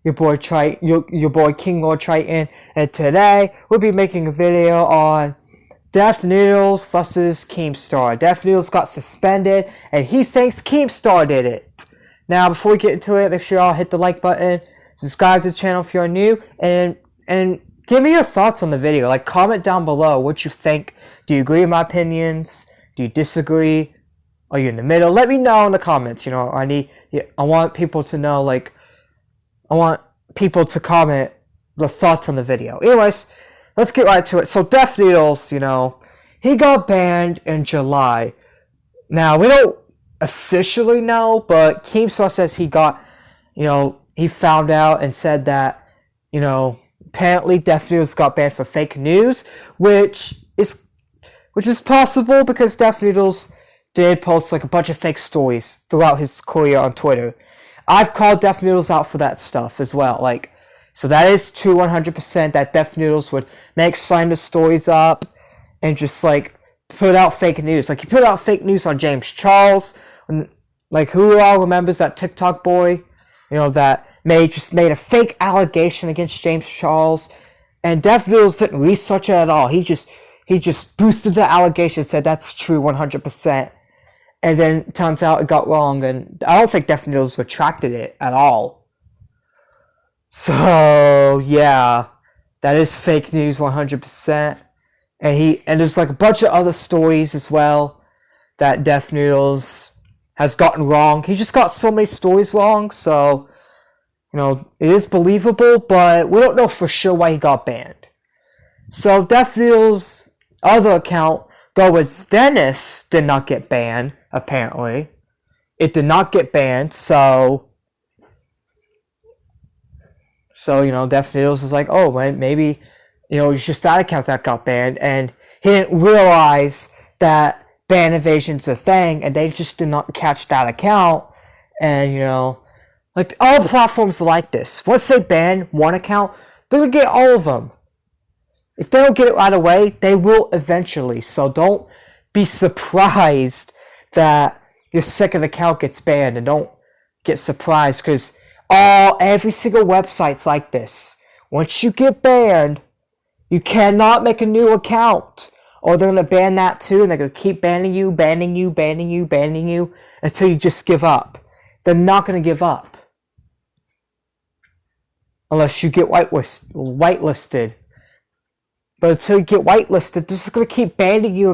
your boy your boy King Lord Triton, and today we'll be making a video on defnoodles versus Keemstar. Defnoodles got suspended, and he thinks Keemstar did it. Now, before we get into it, make sure y'all hit the like button, subscribe to the channel if you're new, and give me your thoughts on the video. Like, comment down below what you think. Do you agree with my opinions? Do you disagree? Are you in the middle? Let me know in the comments. You know, I want people to know, like, I want people to comment the thoughts on the video. Anyways, let's get right to it. So, defnoodles, you know, he got banned in July. Now, we don't officially know, but Keemstar says he got, you know, he found out and said that, you know, apparently defnoodles got banned for fake news, which is possible because defnoodles did post like a bunch of fake stories throughout his career on Twitter. I've called defnoodles out for that stuff as well. Like, so that is true 100% that defnoodles would make slander stories up and just like put out fake news. Like, he put out fake news on James Charles. Like, who all remembers that TikTok boy, you know, that made a fake allegation against James Charles, and defnoodles didn't research it at all. He just boosted the allegation, said that's true 100%, and then it turns out it got wrong, and I don't think defnoodles retracted it at all. So yeah, that is fake news 100%, and there's like a bunch of other stories as well that defnoodles has gotten wrong. He just got so many stories wrong, so you know, it is believable, but we don't know for sure why he got banned. So defnoodles' other account, Go With Dennis, did not get banned, apparently. It did not get banned, so you know, defnoodles is like, oh, maybe, you know, it's just that account that got banned, and he didn't realize that ban evasion's a thing, and they just did not catch that account, and, you know, like, all platforms are like this. Once they ban one account, they're gonna get all of them. If they don't get it right away, they will eventually. So don't be surprised that your second account gets banned, and don't get surprised because every single website's like this. Once you get banned, you cannot make a new account, or they're gonna ban that too, and they're gonna keep banning you until you just give up. They're not gonna give up unless you get whitelisted. But until you get whitelisted, this is going to keep banning you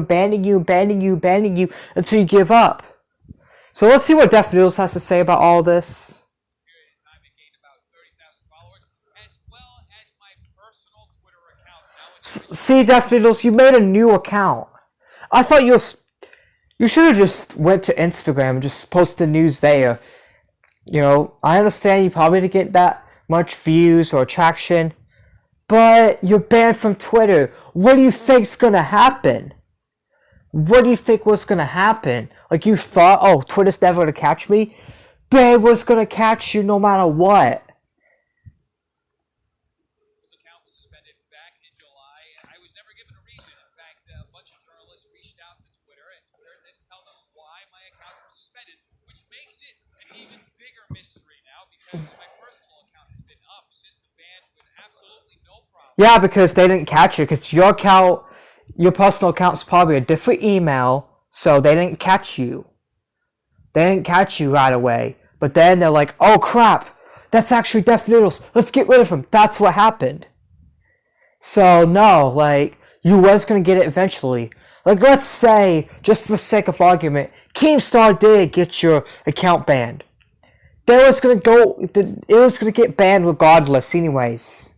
until you give up. So let's see what defnoodles has to say about all this. See, defnoodles, you made a new account. I thought you should have just went to Instagram and just posted news there. You know, I understand you probably didn't get that much views or attraction, but you're banned from Twitter. What do you think's gonna happen? What do you think was gonna happen? Like, you thought, oh, Twitter's never gonna catch me? They was gonna catch you no matter what. This account was suspended back in July. I was never given a reason. In fact, a bunch of journalists reached out to Twitter, and Twitter didn't tell them why my account was suspended, which makes it an even bigger mystery now, because my personal account has been up since the ban with absolutely no problem. Yeah, because they didn't catch you, because your account, your personal account's probably a different email, so they didn't catch you. They didn't catch you right away. But then they're like, oh crap, that's actually defnoodles. Let's get rid of him. That's what happened. So no, like, you was gonna get it eventually. Like, let's say, just for sake of argument, Keemstar did get your account banned. It was gonna get banned regardless anyways.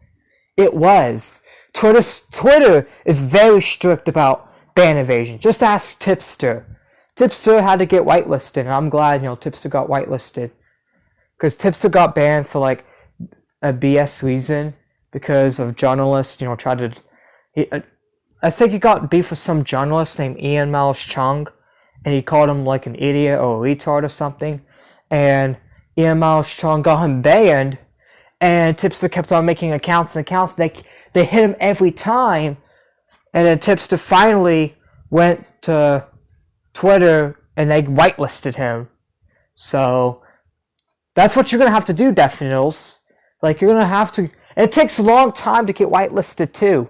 It was. Twitter is very strict about ban evasion. Just ask Tipster. Tipster had to get whitelisted, and I'm glad, you know, Tipster got whitelisted. Because Tipster got banned for, like, a BS reason, because of journalists, you know, I think he got beef with some journalist named Ian Miles Chung, and he called him, like, an idiot or a retard or something, and Ian Miles Chung got him banned, and Tipster kept on making accounts and accounts. They hit him every time, and then Tipster finally went to Twitter and they whitelisted him. So that's what you're gonna have to do, defnoodles. Like, you're gonna have to. And it takes a long time to get whitelisted too.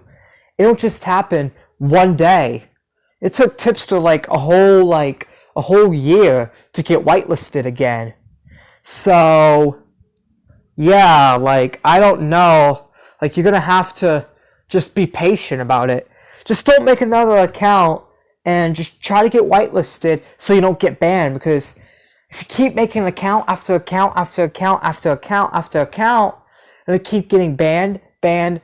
It don't just happen one day. It took Tipster like a whole year to get whitelisted again. So yeah, like, I don't know. Like, you're gonna have to just be patient about it. Just don't make another account and just try to get whitelisted so you don't get banned, because if you keep making account after account after account after account after account, and you keep getting banned, because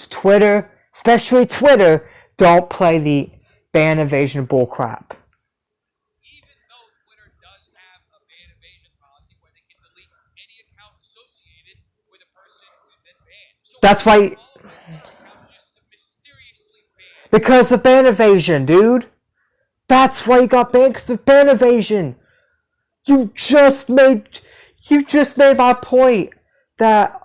Twitter, especially Twitter, don't play the ban evasion bullcrap. Even though Twitter does have a ban evasion policy where they can delete any account associated with a person who's been banned. So That's why. all of those Twitter accounts just mysteriously banned. Because of ban evasion, dude. That's why you got banned, because of ban evasion. You just made my point that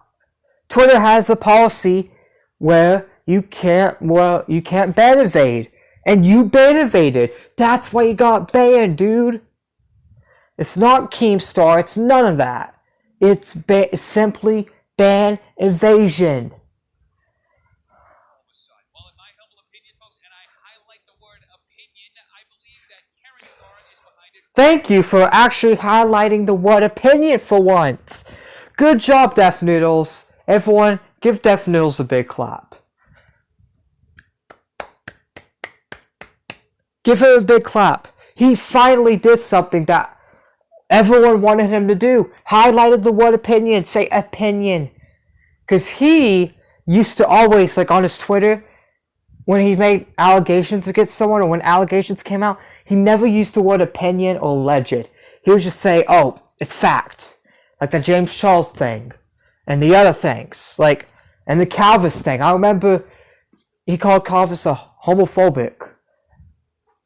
Twitter has a policy where you can't ban evade, and you ban evaded. That's why you got banned, dude. It's not Keemstar. It's none of that. It's simply ban evasion. Well, in my humble opinion, folks, and I highlight the word opinion, I believe that Keemstar is behind it. Thank you for actually highlighting the word opinion for once. Good job, defnoodles. Everyone, give defnoodles a big clap. Give him a big clap. He finally did something that everyone wanted him to do. Highlighted the word opinion. Say opinion. Because he used to always, like on his Twitter, when he made allegations against someone, or when allegations came out, he never used the word opinion or alleged. He would just say, oh, it's fact. Like the James Charles thing. And the other things. Like, and the Calvis thing. I remember he called Calvis a homophobic.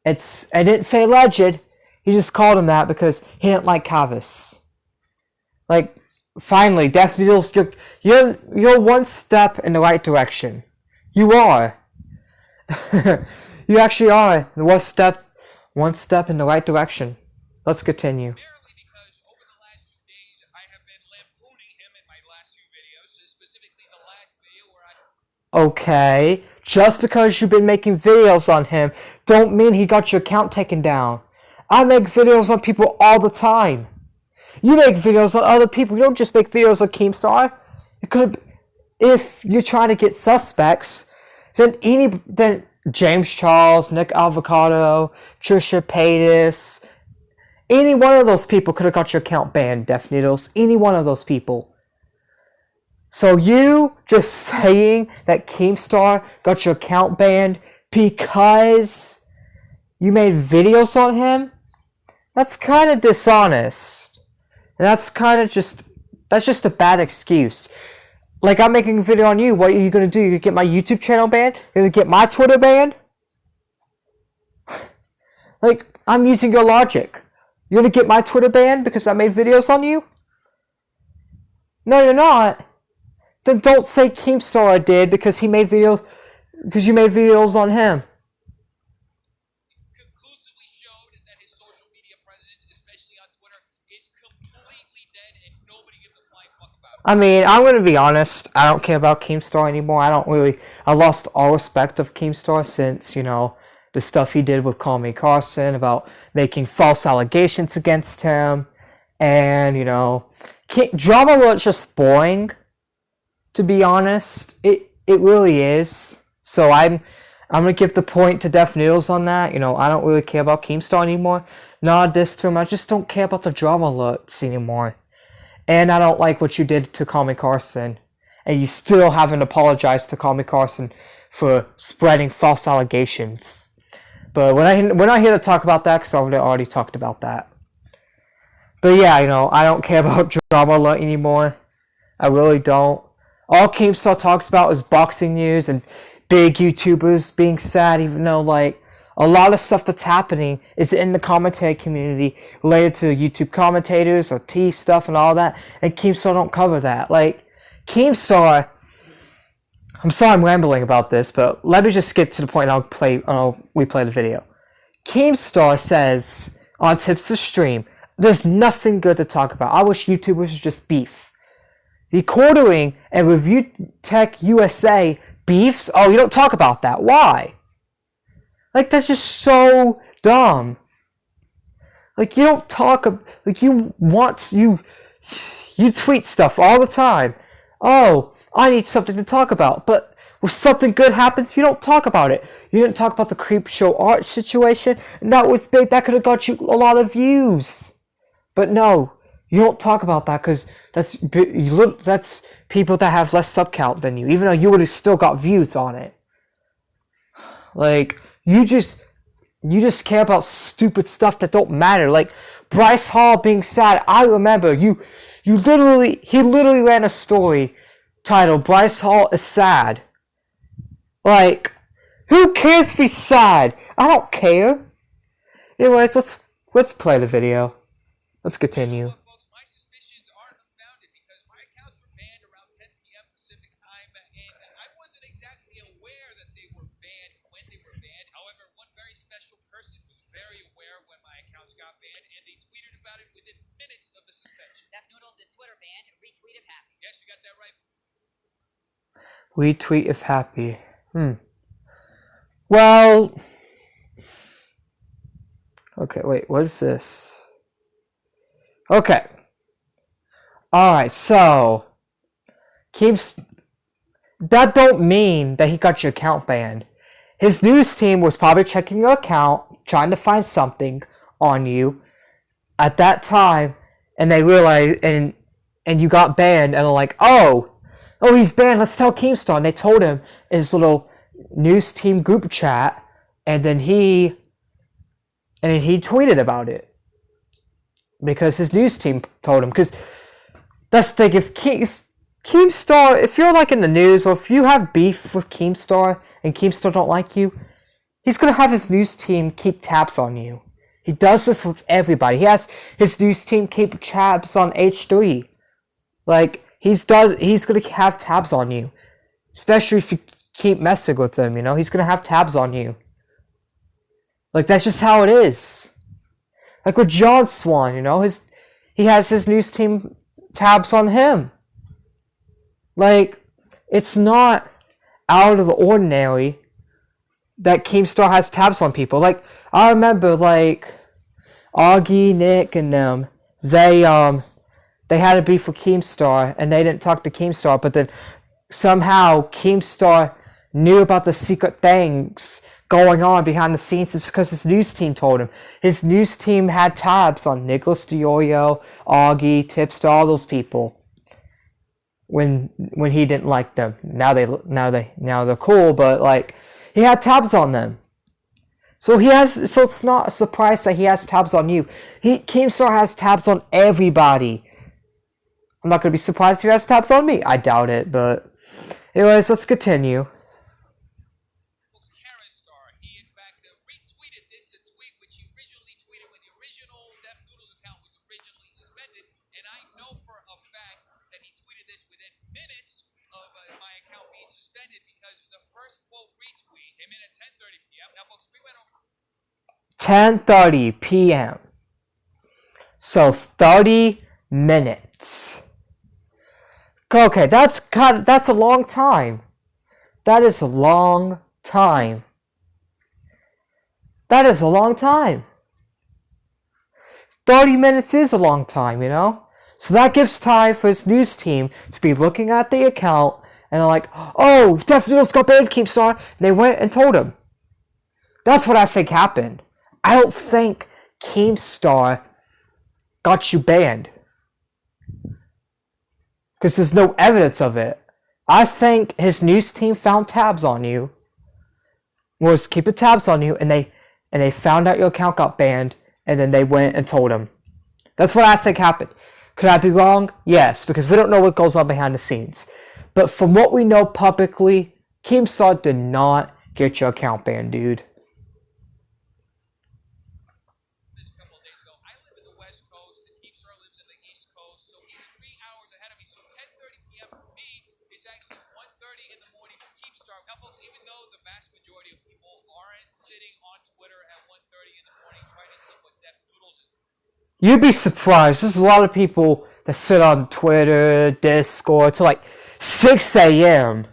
I didn't say alleged. He just called him that because he didn't like Calvis. Like, finally, defnoodles, you're one step in the right direction. You are. You actually are. One step in the right direction. Let's continue. Merely because over the last 2 days, I have been lampooning him in my last few videos, specifically the last video where I... Okay, just because you've been making videos on him, don't mean he got your account taken down. I make videos on people all the time. You make videos on other people. You don't just make videos on Keemstar. If you're trying to get suspects, then James Charles, Nick Avocado, Trisha Paytas, any one of those people could have got your account banned, defnoodles. Any one of those people. So you just saying that Keemstar got your account banned because you made videos on him? That's kind of dishonest. And that's just a bad excuse. Like, I'm making a video on you. What are you going to do? You're going to get my YouTube channel banned? You're going to get my Twitter banned? Like, I'm using your logic. You're going to get my Twitter banned because I made videos on you? No, you're not. Then don't say Keemstar did because you made videos on him. conclusively showed that his social media presence, especially on Twitter, is completely dead and nobody gives a flying fuck about it. I mean, I'm going to be honest. I don't care about Keemstar anymore. I lost all respect of Keemstar since, the stuff he did with Call Me Carson about making false allegations against him. And, drama was just boring, to be honest. It really is. So I'm going to give the point to defnoodles on that. I don't really care about Keemstar anymore. Not this to him. I just don't care about the drama alerts anymore. And I don't like what you did to Call Me Carson. And you still haven't apologized to Call Me Carson for spreading false allegations. But we're not here to talk about that because I've already talked about that. But yeah, I don't care about drama alert anymore. I really don't. All Keemstar talks about is boxing news and big YouTubers being sad, even though, a lot of stuff that's happening is in the commentary community related to YouTube commentators or T stuff and all that, and Keemstar don't cover that. Keemstar, I'm sorry I'm rambling about this, but let me just get to the point and I'll replay the video. Keemstar says on Tipster's stream, there's nothing good to talk about. I wish YouTubers was just beef. The Quartering and Review Tech USA beefs? Oh, you don't talk about that. Why? Like, that's just so dumb. Like, you don't talk, like, you tweet stuff all the time. Oh, I need something to talk about. But when something good happens, you don't talk about it. You didn't talk about the creep show art situation, and that was big. That could have got you a lot of views. But no, you don't talk about that because that's people that have less sub count than you, even though you would have still got views on it. Like, you just care about stupid stuff that don't matter. Like Bryce Hall being sad. I remember he literally ran a story titled "Bryce Hall is sad." Like, who cares if he's sad? I don't care. Anyways, let's play the video. Let's continue. Well, folks, my suspicions aren't unfounded because my accounts were banned around 10 p.m. Pacific time, and I wasn't exactly aware that they were banned when they were banned. However, one very special person was very aware when my accounts got banned, and they tweeted about it within minutes of the suspension. Defnoodles is Twitter banned. Retweet if happy. Yes, you got that right. Retweet if happy. Well, okay, wait, what is this? Okay. Alright, so that don't mean that he got your account banned. His news team was probably checking your account, trying to find something on you at that time, and they realized and you got banned, and they're like, oh, he's banned, let's tell Keemstar. And they told him in his little news team group chat, and then he tweeted about it. Because his news team told him. Because that's the thing. If Keemstar, if you're like in the news, or if you have beef with Keemstar and Keemstar don't like you, he's gonna have his news team keep tabs on you. He does this with everybody. He has his news team keep tabs on H3. Like he's gonna have tabs on you, especially if you keep messing with him. You know, he's gonna have tabs on you. Like that's just how it is. Like with John Swan, you know, he has his news team tabs on him. Like, it's not out of the ordinary that Keemstar has tabs on people. Like, I remember, like, Augie, Nick, and them, they had a beef with Keemstar, and they didn't talk to Keemstar, but then somehow Keemstar knew about the secret things going on behind the scenes. It's because his news team told him. His news team had tabs on Nicholas DiOrio, Augie, Tipster, all those people. When he didn't like them, now they're cool, but like he had tabs on them. So it's not a surprise that he has tabs on you. Keemstar has tabs on everybody. I'm not gonna be surprised if he has tabs on me. I doubt it, but anyways, let's continue. He in fact retweeted this, a tweet which he originally tweeted when the original defnoodles account was originally suspended, and I know for a fact that he tweeted this within minutes of my account being suspended because the first quote retweet came in at 10:30 p.m. Now, folks, we went over 10:30 p.m. So 30 minutes. Okay, that's a long time. That is a long time. That is a long time. 30 minutes is a long time, you know? So that gives time for his news team to be looking at the account and they're like, oh, defnoodles got banned, Keemstar. And they went and told him. That's what I think happened. I don't think Keemstar got you banned. Because there's no evidence of it. I think his news team found tabs on you. Was keeping tabs on you, and they found out your account got banned, and then they went and told him. That's what I think happened. Could I be wrong? Yes, because we don't know what goes on behind the scenes. But from what we know publicly, Keemstar did not get your account banned, dude. this a couple of days ago. I live in the West Coast, and Keemstar lives in the East Coast, so he's 3 hours ahead of me. So 10:30 p.m. for me is actually 1:30 in the morning for Keemstar. Now, folks, even though the vast majority of people aren't sitting on Twitter at 1:30 in the morning trying to see what defnoodles is. you'd be surprised. There's a lot of people that sit on Twitter, Discord till like 6 a.m.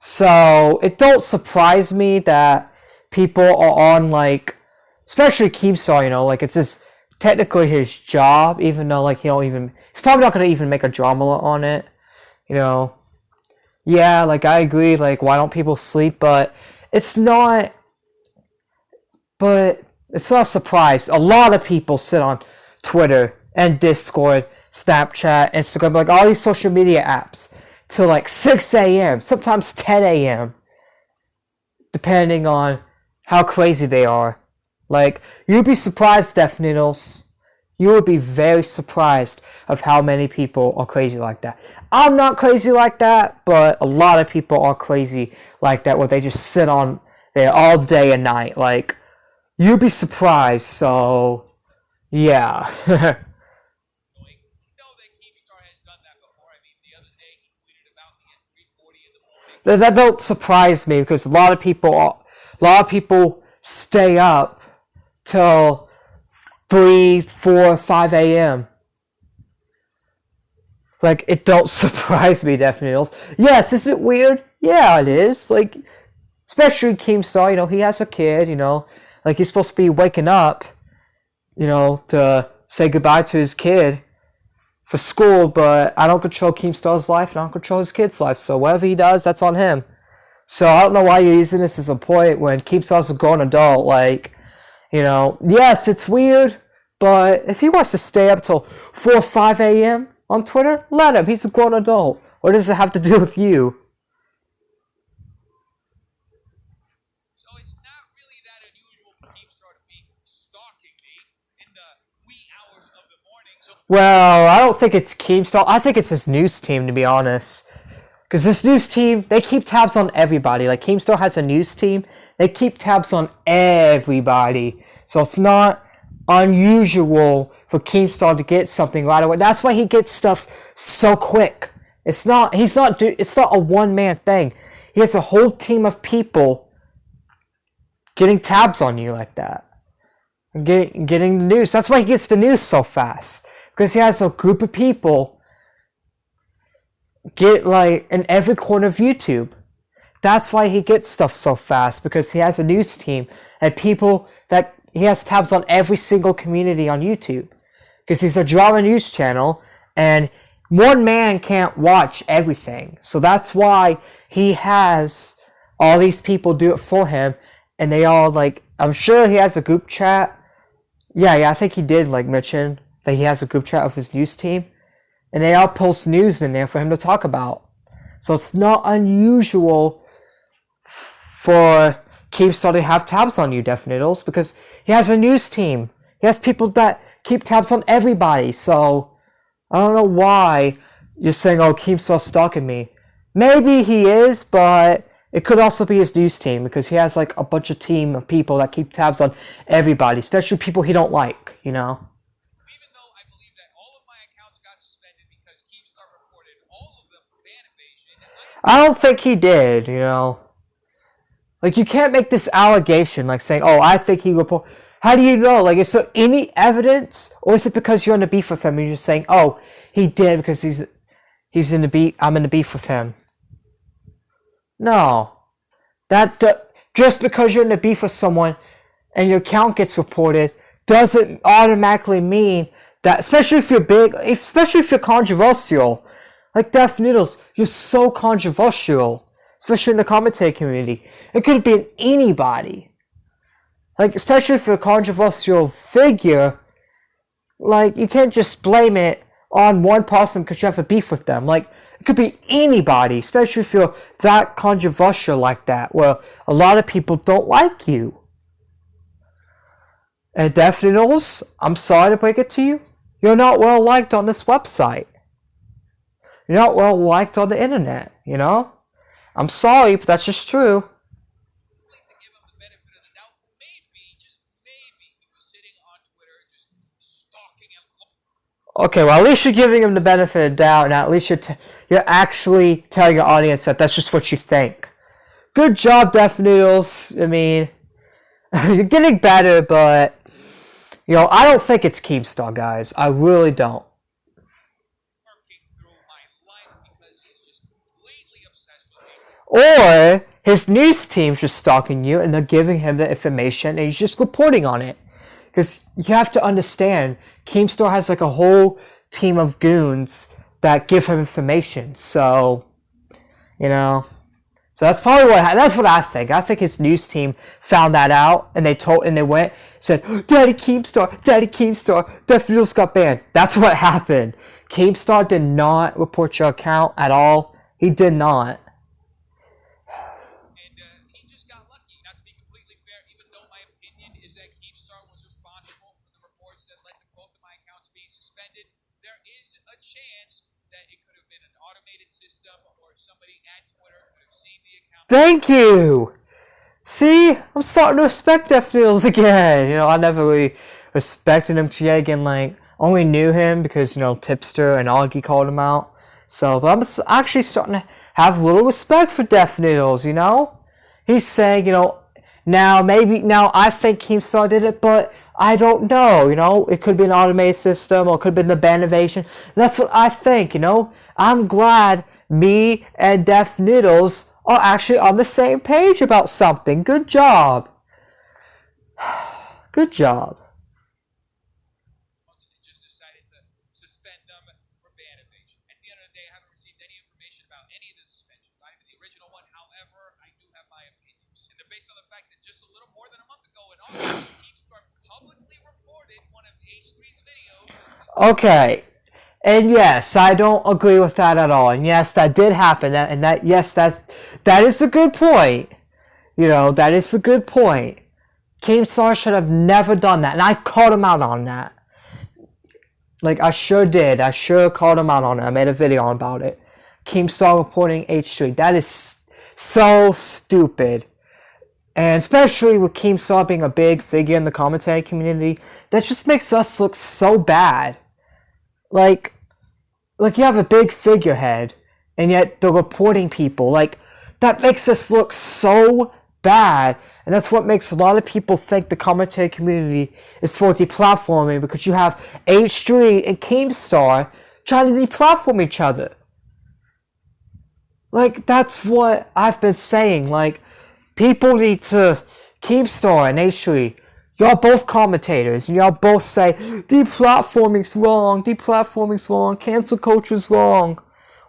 So it don't surprise me that people are on like, especially Keemstar, you know, like it's just technically his job, even though like he's probably not gonna even make a drama on it, you know. Yeah, like I agree, like why don't people sleep, but it's not a surprise. A lot of people sit on Twitter and Discord, Snapchat, Instagram, like all these social media apps till like 6 a.m., sometimes 10 a.m., depending on how crazy they are. Like, you'd be surprised, defnoodles. You would be very surprised of how many people are crazy like that. I'm not crazy like that, but a lot of people are crazy like that, where they just sit on there all day and night. Like, you'd be surprised, so, yeah. That don't surprise me, because a lot of people stay up till 3, 4, 5 a.m. Like, it don't surprise me, defnoodles. Yes, is it weird? Yeah, it is. Like, especially Keemstar, you know, he has a kid, you know, like he's supposed to be waking up, you know, to say goodbye to his kid for school, but I don't control Keemstar's life, and I don't control his kid's life, so whatever he does, that's on him. So I don't know why you're using this as a point when Keemstar's a grown adult. Like, you know, yes, it's weird, but if he wants to stay up till 4 or 5 a.m. on Twitter, let him. He's a grown adult. What does it have to do with you? So it's not really that unusual for Keemstar to be stalking me in the wee hours of the morning. So Well, I don't think it's Keemstar. I think it's his news team, to be honest. Because this news team, they keep tabs on everybody. Like, Keemstar has a news team. They keep tabs on everybody. So it's not unusual for Keemstar to get something right away. That's why he gets stuff so quick. It's not a one-man thing. He has a whole team of people getting tabs on you like that. And getting the news. That's why he gets the news so fast. Because he has a group of people get like in every corner of YouTube. That's why he gets stuff so fast, because he has a news team and people that he has tabs on every single community on YouTube. Because he's a drama news channel and one man can't watch everything. So that's why he has all these people do it for him, and they all like, I'm sure he has a group chat. Yeah, I think he did like mention that he has a group chat of his news team. And they all post news in there for him to talk about. So it's not unusual for Keemstar to have tabs on you, defnoodles, because he has a news team. He has people that keep tabs on everybody. So I don't know why you're saying, oh, Keemstar's stalking me. Maybe he is, but it could also be his news team, because he has like a bunch of team of people that keep tabs on everybody, especially people he don't like, you know? I don't think he did, you know. Like, you can't make this allegation, like saying, oh, I think he reported. How do you know? Like, is there any evidence? Or is it because you're in a beef with him and you're just saying, oh, he did because he's in the beef, I'm in the beef with him? No. Just because you're in a beef with someone and your account gets reported doesn't automatically mean that, especially if you're big, especially if you're controversial. Like, defnoodles, you're so controversial, especially in the commentary community. It could have been anybody. Like, especially if you're a controversial figure, like, you can't just blame it on one person because you have a beef with them. Like, it could be anybody, especially if you're that controversial like that, where a lot of people don't like you. And defnoodles, I'm sorry to break it to you, you're not well liked on this website. You're not well liked on the internet, you know? I'm sorry, but that's just true. To give him the benefit of the doubt, maybe, just maybe, he was sitting on Twitter just stalking him. Okay, well, at least you're giving him the benefit of the doubt, and at least you're actually telling your audience that that's just what you think. Good job, defnoodles. I mean, you're getting better, but You know, I don't think it's Keemstar, guys. I really don't. Working through my life because he's just completely obsessed with me. Or his news team's just stalking you and they're giving him the information and he's just reporting on it. Because you have to understand, Keemstar has like a whole team of goons that give him information. So, you know, so that's probably that's what I think. I think his news team found that out and they said, Daddy Keemstar, defnoodles got banned. That's what happened. Keemstar did not report your account at all. He did not. And he just got lucky. Not to be completely fair, even though my opinion is that Keemstar was responsible for the reports that led to both of my accounts being suspended, there is a chance that it could have been an automated system or somebody at Twitter could have seen the account. Thank you! See? I'm starting to respect defnoodles again. You know, I never really respected him yet again. Like, only knew him because, you know, Tipster and Augie called him out. So, but I'm actually starting to have a little respect for defnoodles, you know? He's saying, you know, now I think Keemstar did it, but I don't know, you know? It could be an automated system or it could have been the ban evasion. That's what I think, you know? I'm glad me and defnoodles are actually on the same page about something. Good job. Good job. Just decided to suspend them for ban evasion. At the end of the day, I haven't received any information about any of the suspensions, not even the original one. However, I do have my opinions. And they're based on the fact that just a little more than a month ago, in August, Keemstar publicly reported one of H3's videos. Okay. And yes, I don't agree with that at all. And yes, that did happen. That is a good point. You know, that is a good point. Keemstar should have never done that. And I called him out on that. Like, I sure did. I sure called him out on it. I made a video about it. Keemstar reporting H3. That is so stupid. And especially with Keemstar being a big figure in the commentary community, that just makes us look so bad. Like you have a big figurehead, and yet they're reporting people. Like, that makes us look so bad. And that's what makes a lot of people think the commentary community is for deplatforming, because you have H3 and Keemstar trying to deplatform each other. Like, that's what I've been saying. Like, people need to... Keemstar and H3, y'all both commentators, and y'all both say, deplatforming's wrong, cancel culture's wrong.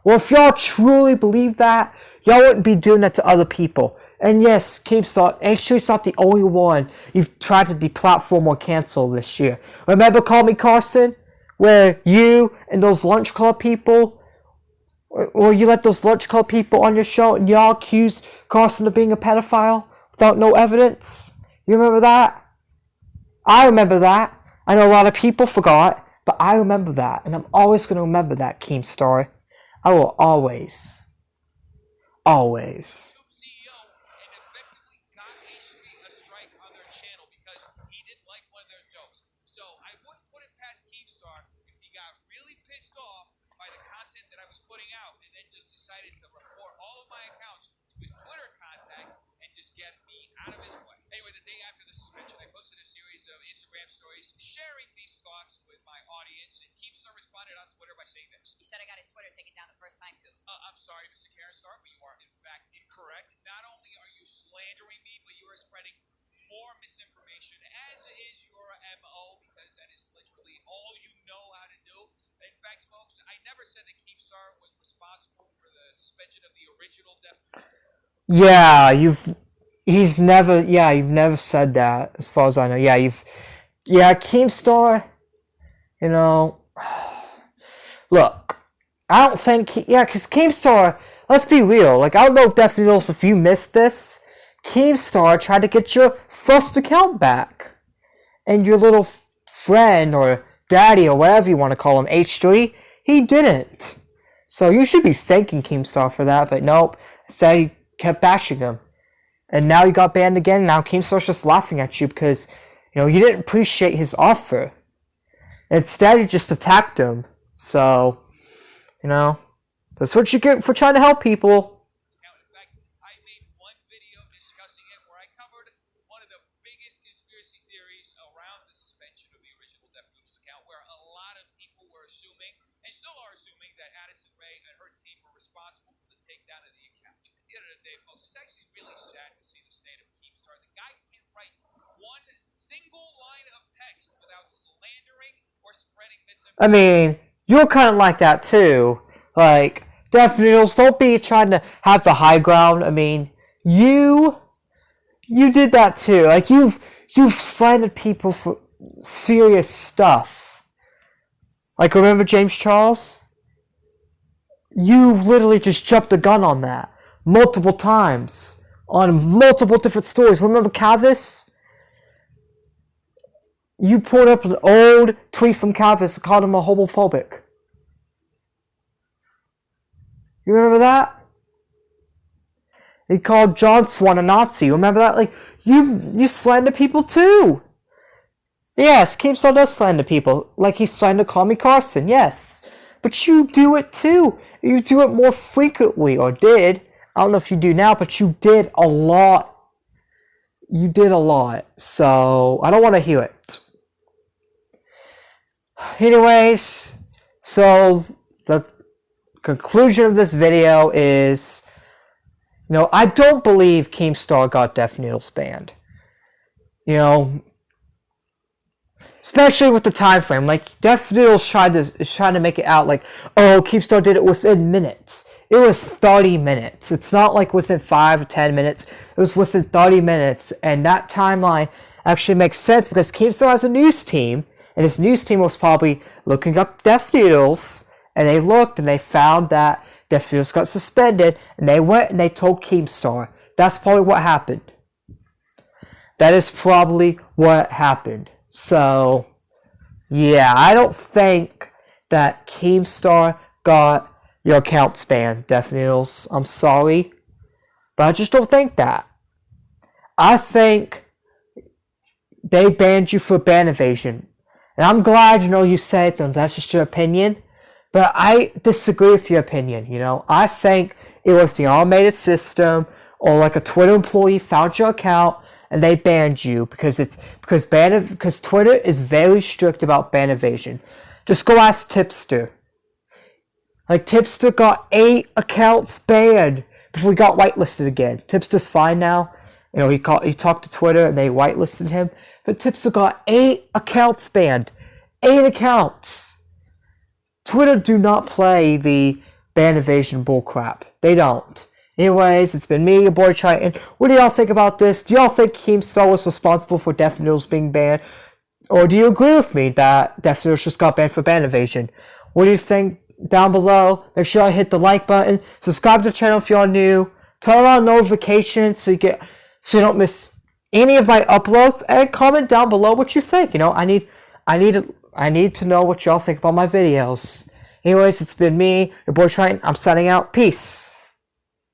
Well, if y'all truly believe that, y'all wouldn't be doing that to other people. And yes, Keemstar, H3's not the only one you've tried to deplatform or cancel this year. Remember Call Me Carson? Where you and those lunch club people, or you let those lunch club people on your show and y'all accused Carson of being a pedophile without no evidence? You remember that? I remember that. I know a lot of people forgot, but I remember that. And I'm always going to remember that, Keemstar. I will always. YouTube CEO and effectively got H3 a strike on their channel because he didn't like one of their jokes. So I wouldn't put it past Keemstar if he got really pissed off by the content that I was putting out and then just decided to report all of my accounts to his Twitter contact and just get me out of his way. Anyway, the day after the suspension, I posted a series of Instagram stories sharing these thoughts with my audience, and Keemstar responded on Twitter by saying this. He said I got his Twitter taken down the first time, too. I'm sorry, Mr. Keemstar, but you are in fact incorrect. Not only are you slandering me, but you are spreading more misinformation, as is your MO, because that is literally all you know how to do. In fact, folks, I never said that Keemstar was responsible for the suspension of the original defnoodles. Yeah, you've never said that, as far as I know. Keemstar, you know, look, I don't think, because Keemstar, let's be real, like, I don't know if defnoodles, if you missed this, Keemstar tried to get your first account back, and your little friend, or daddy, or whatever you want to call him, H3, he didn't. So you should be thanking Keemstar for that, but nope, instead he kept bashing him. And now you got banned again, and now Keemstar's just laughing at you because, you know, you didn't appreciate his offer. Instead, you just attacked him. So, you know, that's what you get for trying to help people. Now, in fact, I made one video discussing it where I covered one of the biggest conspiracy theories around the suspension of the responsible for the takedown of the account. At the end of the day, folks, it's actually really sad to see the state of Keemstar. The guy can't write one single line of text without slandering or spreading misinformation. I mean, you're kind of like that too. Like, Def Noodles, don't be trying to have the high ground. I mean, you did that too. Like, you've slandered people for serious stuff. Like, remember James Charles? You literally just jumped the gun on that multiple times on multiple different stories. Remember Calvis? You pulled up an old tweet from Calvis and called him a homophobic. You remember that? He called John Swan a Nazi. Remember that? Like, you slander people too. Yes, Keemstar does slander people. Like he slandered Tommy Carson, yes. But you do it too. You do it more frequently, or did. I don't know if you do now, but you did a lot. You did a lot. So, I don't want to hear it. Anyways, so the conclusion of this video is, I don't believe Keemstar got Def Noodles banned. Especially with the time frame. Like, Def Noodles is trying to make it out like, oh, Keemstar did it within minutes. It was 30 minutes. It's not like within 5 or 10 minutes. It was within 30 minutes. And that timeline actually makes sense because Keemstar has a news team. And his news team was probably looking up Def Noodles. And they looked and they found that Def Noodles got suspended. And they went and they told Keemstar. That's probably what happened. That is probably what happened. So, yeah, I don't think that Keemstar got your account banned, Def Noodles. I'm sorry. But I just don't think that. I think they banned you for ban evasion. And I'm glad, you said them. That's just your opinion. But I disagree with your opinion, I think it was the automated system or like a Twitter employee found your account and they banned you because Twitter is very strict about ban evasion. Just go ask Tipster. Like, Tipster got 8 accounts banned before he got whitelisted again. Tipster's fine now. He talked to Twitter and they whitelisted him. But Tipster got 8 accounts banned. 8 accounts. Twitter do not play the ban evasion bullcrap. They don't. Anyways, it's been me, your boy Triton. What do y'all think about this? Do y'all think Keemstar was responsible for Def Noodles being banned? Or do you agree with me that Def Noodles just got banned for ban evasion? What do you think down below? Make sure I hit the like button. Subscribe to the channel if you're new. Turn on notifications so you don't miss any of my uploads. And comment down below what you think. I need to know what y'all think about my videos. Anyways, it's been me, your boy Triton. I'm signing out. Peace.